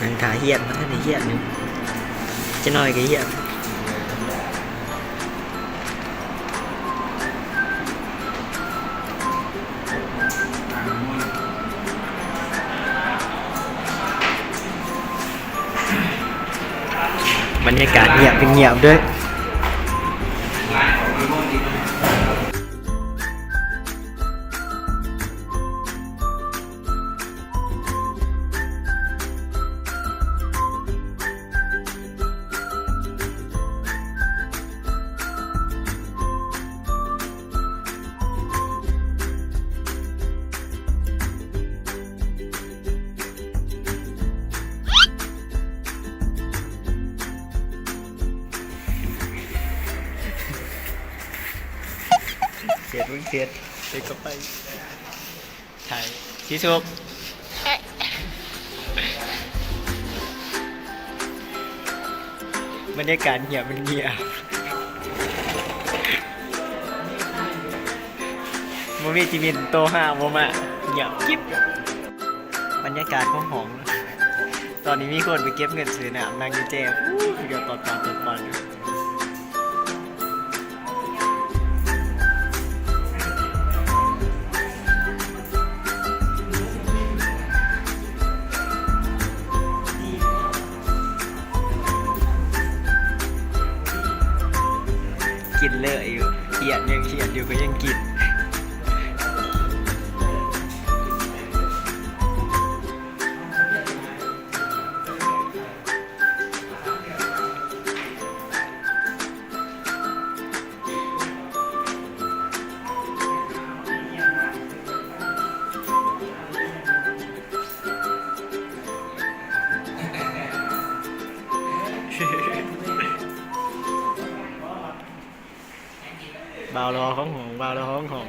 นังขาเฮียนมันท่านเฮียนอยู่จะน้อยก็เฮียนบรรยากาศเงียบเป็นเงียบด้วยเสียดมึงเสียดไปก็ไปถ่ายชี้ชุบบรรยากาศเงียบมันเงียบโมมีจิมินโตห้าโมมาเงียบกิ๊บบรรยากาศของหองตอนนี้มีคนไปเก็บเงินซื้อน้ำนางยูเจฟเดี๋ยวตอนกินเลยอยู่เขียนยังเขียนอยู่ก็ยังกินบ่าวรอของหงบ่าวรอของหง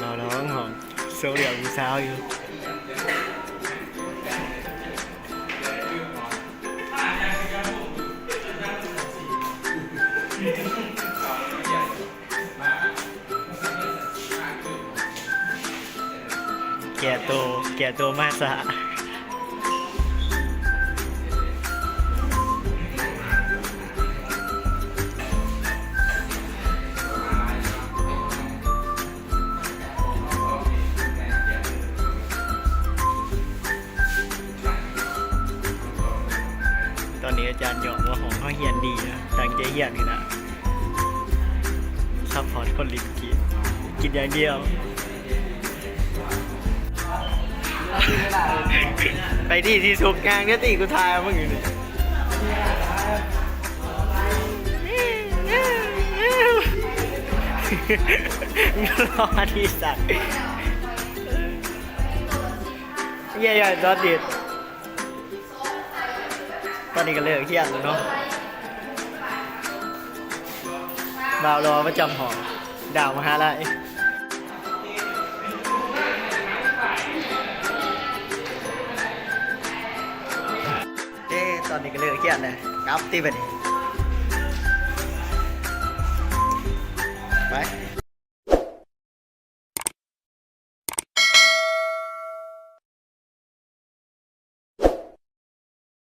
บ่าวรอของหงโซเดียวอยู่สาวอยู่แก่โตมากซะตอนนี้อาจารย์หยอกว่าของเขาเฮียนดีนะตั้งใจเฮียนนี่นะซัพพอร์ตคนลิ้นกินอย่างเดียวไปที่สุกงานก็ตีกูทายมึงอยู่นี่รอที่สัตว์เย่ๆจอดดิตอนนี้ก็เลิกเที่ยงแล้วเนาะบ่าวรอประจำหอดาวมหาลัยตอนนี้ก็เลิกเที่ยงเลยกลับตีไปดิไป